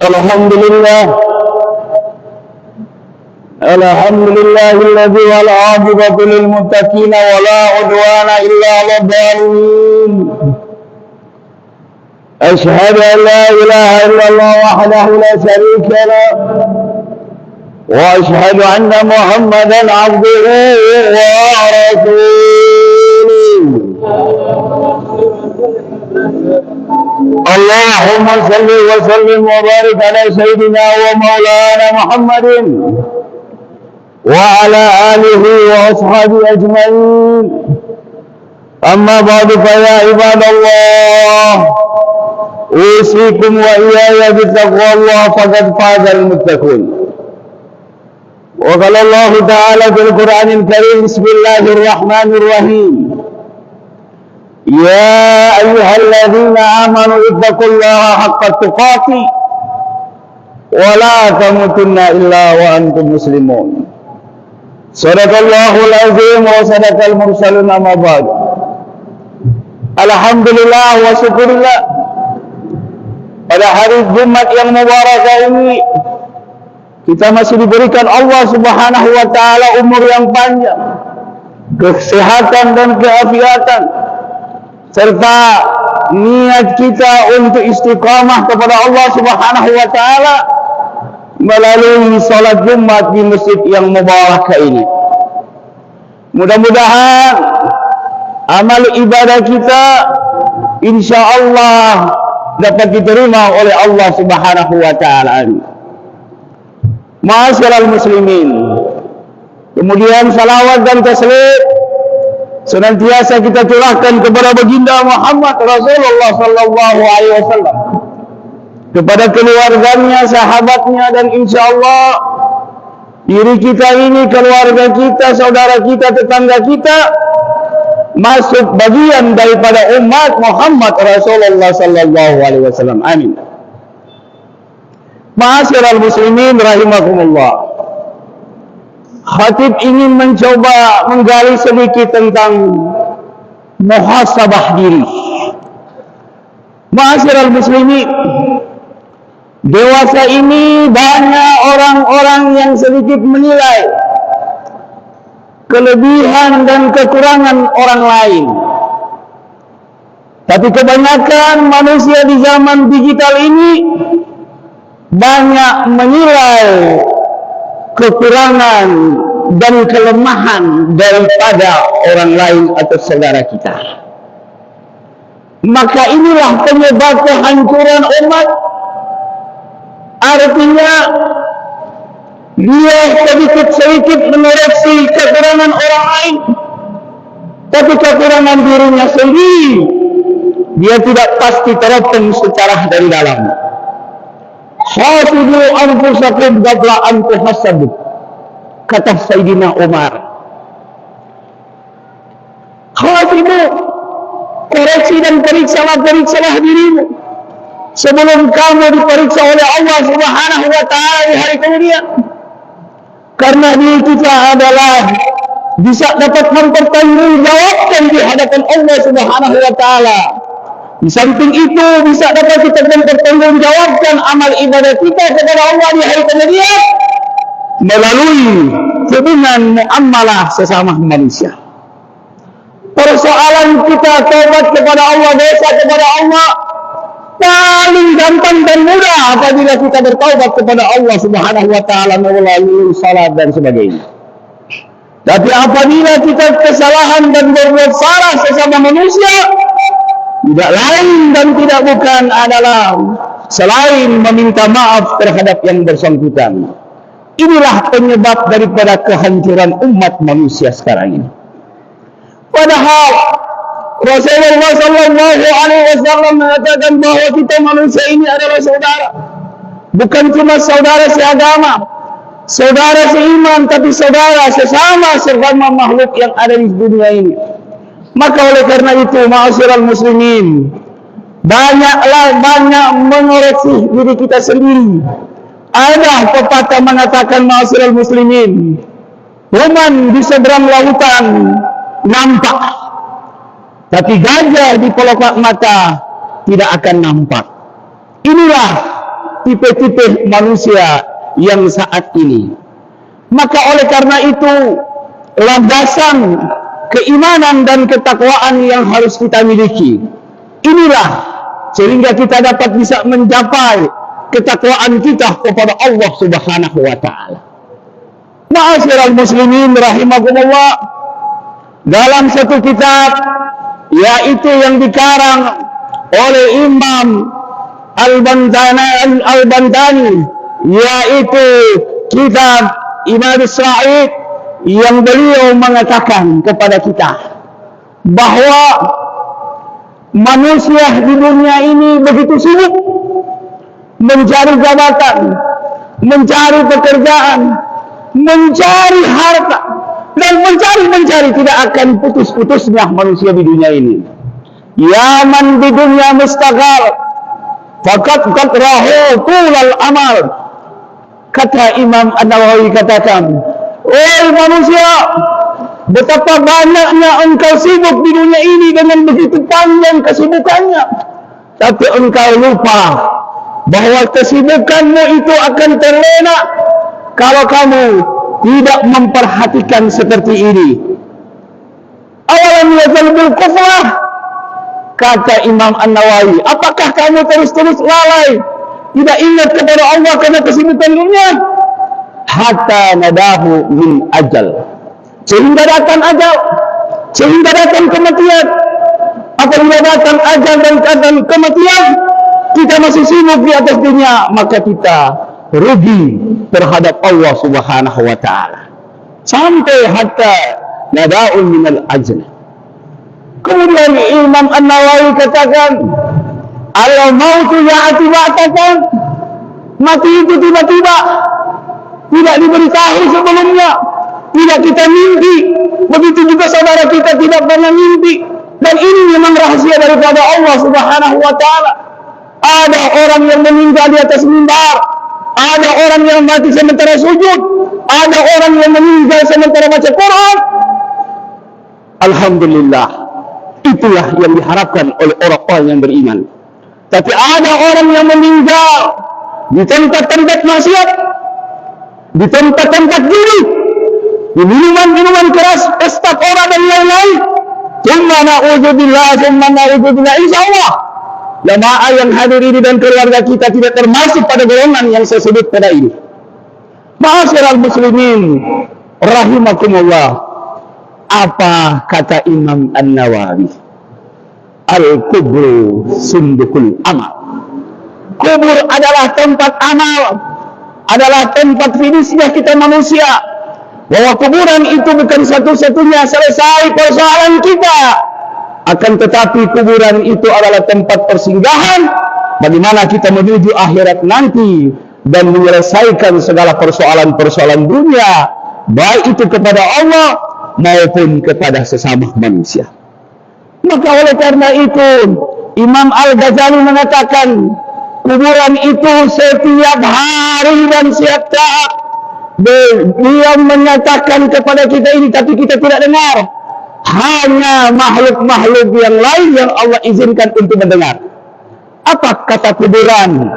Alhamdulillah alladzi wal 'aqibatu lil muttaqin wa la 'udwana illa 'alal zalimin. Asyhadu an la ilaha illallah wahdahu la syarika lah wa asyhadu anna Muhammadan 'abduhu wa rasuluh. Allahumma salli wa sallim wa barik ala sayyidina wa maulana Muhammadin wa ala alihi wa ashabihi ajma'in. Amma ba'du fa ya ibadallah, usikum wa iyaya bittaqwallah faqad fazal muttaqun. Wa qala Allah ta'ala fil Qur'anil Karim, bismillahirrahmanirrahim. Ya ayyuhalladzina amanu ittaqullaha haqqa tuqatih wa la tamutunna illa wa antum muslimun. Sadaqallahul azim wa sadaqal mursalun, amma ba'd. Alhamdulillah wa syukurillah, pada hari Jumat yang mubarakah ini kita masih diberikan Allah Subhanahu wa taala umur yang panjang, kesehatan dan keafiatan, serta niat kita untuk istiqamah kepada Allah Subhanahu wa taala melalui salat Jumat di masjid yang mubarakah ini. Mudah-mudahan amal ibadah kita insyaallah dapat diterima oleh Allah Subhanahu wa taala. Ma'asyiral muslimin, kemudian salawat dan taslim senantiasa kita curahkan kepada baginda Muhammad Rasulullah sallallahu alaihi wasallam, kepada keluarganya, sahabatnya, dan insyaallah diri kita ini, keluarga kita, saudara kita, tetangga kita masuk bagian daripada umat Muhammad Rasulullah sallallahu alaihi wasallam. Amin. Ma'asyiral muslimin rahimakumullah, khatib ingin mencoba menggali sedikit tentang muhasabah diri. Ma'asyiral muslimin, dewasa ini banyak orang-orang yang sedikit menilai kelebihan dan kekurangan orang lain. Tapi kebanyakan manusia di zaman digital ini banyak menilai kekurangan dan kelemahan daripada orang lain atau saudara kita. Maka inilah penyebab kehancuran umat. Artinya dia sedikit-sedikit mengoreksi kekurangan orang lain, tapi kekurangan dirinya sendiri dia tidak pasti teropong secara dari dalam. Hasibu anfusakum qabla an tuhasabu, kata Sayyidina Umar. Hasibu, koreksi dan periksalah dirimu sebelum kamu diperiksa oleh Allah Subhanahu wa taala di hari kemudian. Karena diri kita adalah bisa dapat mempertanggungjawabkan di hadapan Allah Subhanahu wa taala. Di samping itu bisa dapat kita mempertanggungjawabkan amal ibadah kita kepada Allah di hari kemudian melalui hubungan muamalah sesama manusia. Persoalan kita taubat kepada Allah, dosa kepada Allah paling gampang dan mudah apabila kita bertaubat kepada Allah Subhanahu wa taala melalui salat dan sebagainya. Tapi apabila kita kesalahan dan berbuat salah sesama manusia, tidak lain dan tidak bukan adalah selain meminta maaf terhadap yang bersangkutan. Inilah penyebab daripada kehancuran umat manusia sekarang ini. Padahal Rasulullah sallallahu alaihi wasallam mengatakan bahwa kita manusia ini adalah saudara. Bukan cuma saudara seagama, saudara seiman, tapi saudara sesama makhluk yang ada di dunia ini. Maka oleh karena itu, ma'asyiral muslimin, banyak mengoreksi diri kita sendiri. Ada pepatah mengatakan, ma'asyiral muslimin, Roman di seberang lautan nampak, tapi gajah di pelosok mata tidak akan nampak. Inilah tipe-tipe manusia yang saat ini. Maka oleh karena itu, landasan keimanan dan ketakwaan yang harus kita miliki. Inilah sehingga kita dapat bisa mencapai ketakwaan kita kepada Allah Subhanahu wa taala. Ma'asyiral muslimin rahimakumullah, dalam satu kitab yaitu yang dikarang oleh Imam Al-Bantani, yaitu kitab Imam Sa'id, yang beliau mengatakan kepada kita bahwa manusia di dunia ini begitu sibuk mencari jabatan, mencari pekerjaan, mencari harta, dan mencari tidak akan putus-putusnya manusia di dunia ini. Ya man di dunia mustaqal faqad qatrahu tulal amal. Kata Imam An-Nawawi, katakan, "Wahai manusia, betapa banyaknya engkau sibuk di dunia ini dengan begitu panjang kesibukannya, tapi engkau lupa bahwa kesibukanmu itu akan terlena kalau kamu tidak memperhatikan seperti ini." Awalam yazal bil kufrah, kata Imam An-Nawawi, apakah kamu terus-terus lalai, tidak ingat kepada Allah karena kesibukan dunia? Hatta nadahu min ajal, sehingga datang ajal, sehingga datang kematian. Apabila datang ajal dan datang kematian, kita masih sibuk di atas dunia, maka kita rugi terhadap Allah Subhanahu wa taala. Sampai hatta nadahu min al-ajal. Kemudian Imam An-Nawawi katakan, al-mautu ya'ti ba'tatan, mati itu tiba-tiba, tidak diberitahu sebelumnya, tidak kita mimpi. Begitu juga saudara kita tidak pernah mimpi. Dan ini memang rahasia daripada Allah Subhanahu wa taala. Ada orang yang meninggal di atas mimbar, ada orang yang mati sementara sujud, ada orang yang meninggal sementara baca Quran. Alhamdulillah, itulah yang diharapkan oleh orang-orang yang beriman. Tapi ada orang yang meninggal di tempat-tempat maksiat, di tempat-tempat judi, di minuman-minuman keras, pesta pora dan lain-lain. Tsumma na'udzubillah, insyaallah jamaah yang hadir ini dan keluarga kita tidak termasuk pada golongan yang saya sebut pada ini. Ma'asyiral muslimin rahimakumullah, apa kata Imam An-Nawawi? Al-kubru sundukul amal. Kubur adalah tempat amal, adalah tempat finishnya kita manusia. Bahwa kuburan itu bukan satu-satunya selesai persoalan kita, akan tetapi kuburan itu adalah tempat persinggahan bagaimana kita menuju akhirat nanti dan menyelesaikan segala persoalan-persoalan dunia, baik itu kepada Allah maupun kepada sesama manusia. Maka oleh karena itu Imam Al-Ghazali mengatakan, kuburan itu setiap hari dan setiap saat dia menyatakan kepada kita ini, tapi kita tidak dengar. Hanya makhluk-makhluk yang lain yang Allah izinkan untuk mendengar. Apa kata kuburan?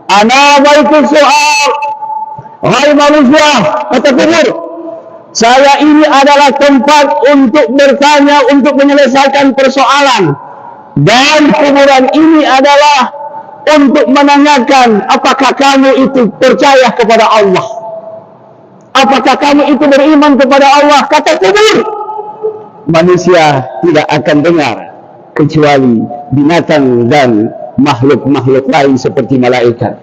Ana baitu soal, wahai manusia, kata kubur, saya ini adalah tempat untuk bertanya, untuk menyelesaikan persoalan. Dan kuburan ini adalah untuk menanyakan, apakah kamu itu percaya kepada Allah? Apakah kamu itu beriman kepada Allah? Kata kubur, manusia tidak akan dengar kecuali binatang dan makhluk-makhluk lain seperti malaikat.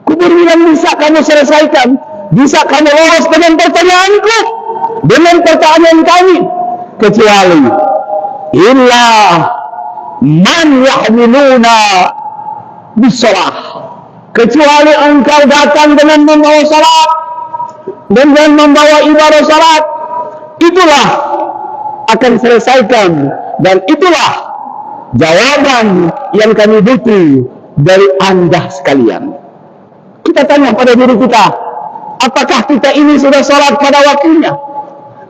Kubur bilang, bisa kamu selesaikan, bisa kamu lolos dengan pertanyaanku, dengan pertanyaan kami, kecuali illa man yahmiluna bisalah, kecuali engkau datang dengan membawa salat, dengan membawa ibadah salat, itulah akan selesaikan, dan itulah jawaban yang kami butuh dari anda sekalian. Kita tanya pada diri kita, apakah kita ini sudah salat pada waktunya?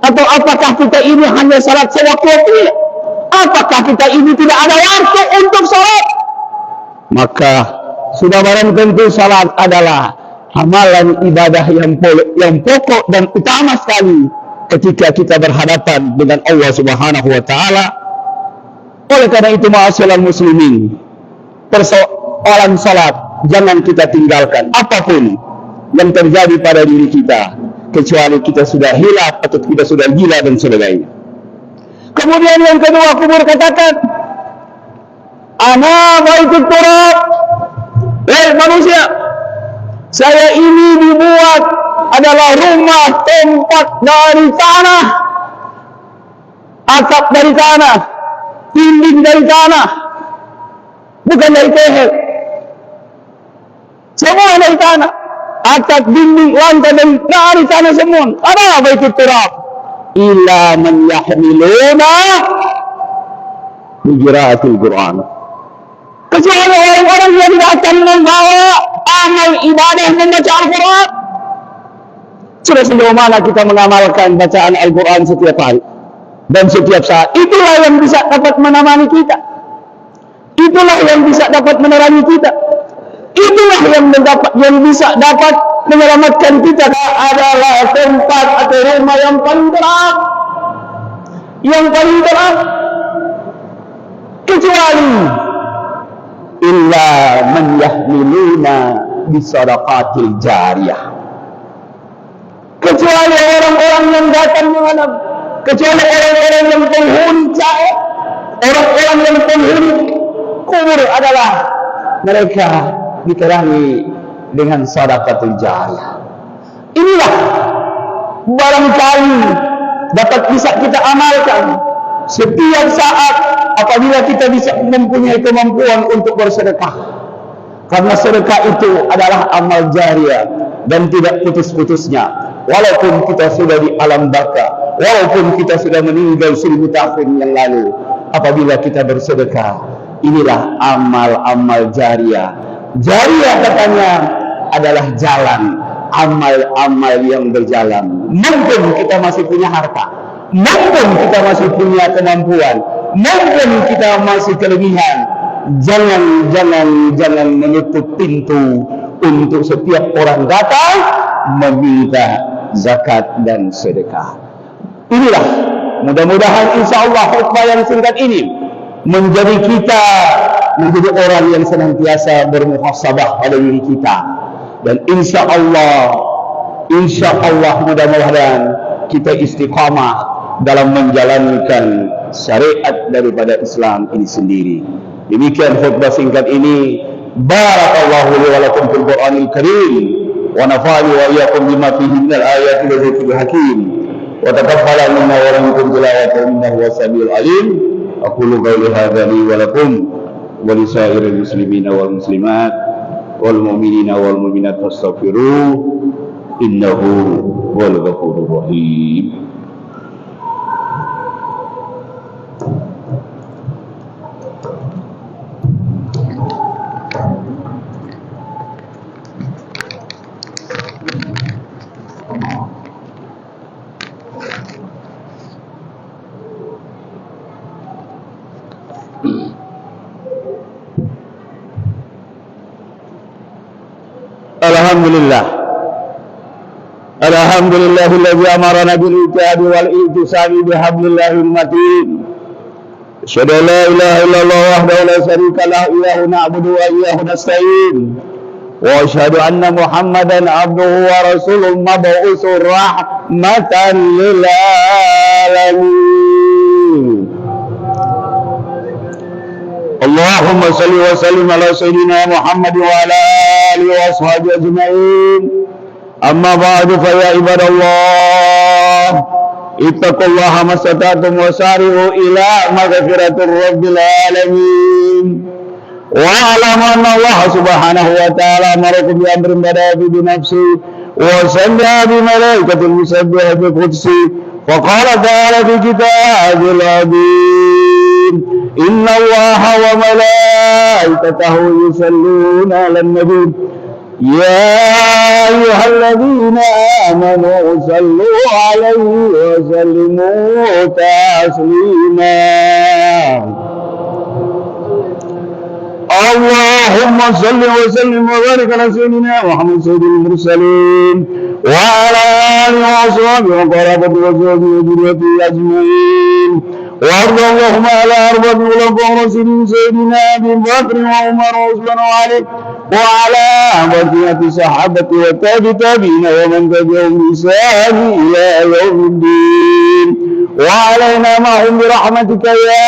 Atau apakah kita ini hanya salat sewaktu-waktunya? Apakah kita ini tidak ada waktu untuk salat? Maka sudah barang tentu salat adalah amalan ibadah yang pokok dan utama sekali ketika kita berhadapan dengan Allah Subhanahu wa taala. Oleh karena itu, ma'asyiral muslimin, persoalan salat jangan kita tinggalkan apapun yang terjadi pada diri kita, kecuali kita sudah hilaf atau kita sudah gila dan sebagainya. Kemudian yang kedua, kubur katakan, ana baitut turab, manusia, saya ini dibuat adalah rumah tempat dari tanah, atap dari tanah, dinding dari tanah, bukan dari teher. Semua dari tanah, atap, dinding, lantai dari tanah semua. Ada baitut turab, illa man yahmiluna hujratul Quran, kecuali orang-orang yang tidak akan membawa amal ibadah membaca Al-Quran. Sudah sejauh mana kita mengamalkan bacaan Al-Quran setiap hari dan setiap saat? Itulah yang bisa dapat menemani kita, itulah yang bisa dapat menerangi kita, itulah yang bisa dapat menyelamatkan kita. Adalah tempat atau rumah yang paling berat, kecuali illa man yahmiluna bisadaqatil jariyah, kecuali orang-orang yang datang menghadap, kecuali orang-orang yang penghuni cair, orang-orang yang penghuni kubur adalah mereka diterangi dengan sadaqatul jariyah. Inilah barangkali dapat bisa kita amalkan setiap saat apabila kita bisa mempunyai kemampuan untuk bersedekah, karena sedekah itu adalah amal jariah dan tidak putus-putusnya. Walaupun kita sudah di alam baka, walaupun kita sudah meninggal 1000 tahun yang lalu, apabila kita bersedekah, inilah amal-amal jariah. Jariah katanya adalah jalan, amal-amal yang berjalan. Mungkin kita masih punya harta, mungkin kita masih punya kemampuan, mungkin kita masih kelebihan. Jangan menutup pintu untuk setiap orang datang meminta zakat dan sedekah. Inilah mudah-mudahan insya Allah khutbah yang singkat ini menjadi kita menjadi orang yang senantiasa bermuhasabah pada diri kita, dan insya Allah mudah-mudahan kita istiqamah dalam menjalankan syariat daripada Islam ini sendiri. Demikian khutbah singkat ini. Barakallahu li wa lakum fil Qur'anil Karim, wa nafa'ani wa iyyakum bima fihi minal ayati wa dzikril hakim, wa taqabbala minna wa minkum tilawatahu innahu was-sami'ul alim. Aqulu qawli hadza li wa lakum wa li sa'iril muslimina wal muslimat wal mu'minina wal mu'minat fastaghfiruh innahu huwal ghafurur rahim. Alhamdulillahilladzi amarana bil ijtihad wal ihtisami bihablillahil matin. Asyhadu an la ilaha illallah wahdahu la syarika lahu iyyahu na'budu wa iyyahu nasta'in. Wa asyhadu anna Muhammadan abduhu wa rasuluhu mab'utsur rahmatan lil alamin. Allahumma salli wa sallim ala sayyidina Muhammad wa ala alihi wa ashabihi ajma'in. Amma ba'du fa ya ibadallah, ittaqullaha mastata'tum wa sari'u ila maghfiratir rabbil alamin. Wa alamu anna Allah subhanahu wa ta'ala amarakum bi amrin bada'a bi nafsi wa salla bi malaikatil musabbihati bi qudsi. Fa qala ta'ala fi kitabil azim, inna Allaha wa malaikatahu yusalluna 'alan nabi. يا أيها الذين آمنوا صلوا عليه وسلموا تسليما. الله اللهم صل وسلم وبارك على سيدنا محمد سيد المرسلين وعلى آله وأصحابه وقرابته وزوجه وذريته أجمعين. وارض اللهم على أربعة خلفاء راشدين سيدنا أبي بكر وعمر وعثمان وعلي وعلى بقية الصحابة والتابعين ومن تبعهم بإحسان إلى يوم الدين وعلينا معهم برحمتك يا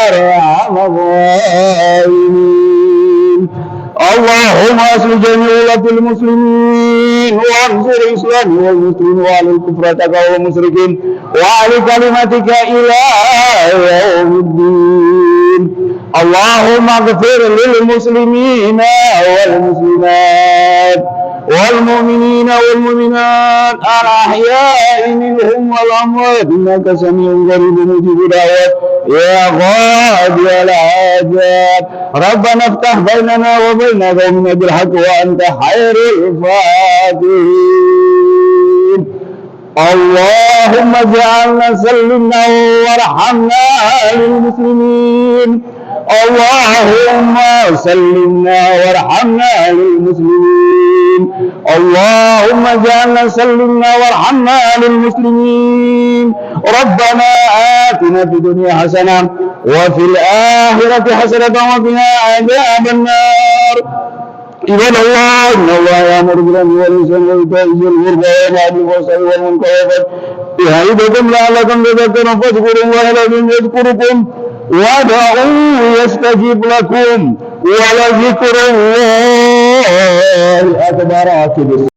أرحم الراحمين. اللهم اصلح جميع ولاة المسلمين وانصر الإسلام والمسلمين وعلى الكفرة والمشركين وعلى كلمتك إلى يوم الدين. اللهم اغفر للمسلمين والمسلمات والمؤمنين والمؤمنات الأحياء منهم والأموات إنك سميع قريب مجيب الدعوات يا قاضي الحاجات. ربنا افتح بيننا وبين قومنا بالحق وأنت خير الفاتحين. اللهم اجعلنا سلمنا وارحمنا للمسلمين. اللهم سلمنا وارحمنا للمسلمين. اللهم اجعلنا سلمنا وارحمنا للمسلمين. ربنا آتنا في الدنيا حسنة وفي الآخرة حسنة وقنا عذاب النار. عباد الله إن الله يأمر بالعدل والإحسان وإيتاء ذي القربى وينهى عن الفحشاء والمنكر والبغي يعظكم لعلكم تذكرون فاذكروا الله العظيم يذكركم وادعوه يستجيب لكم ولذكر الله أكبر.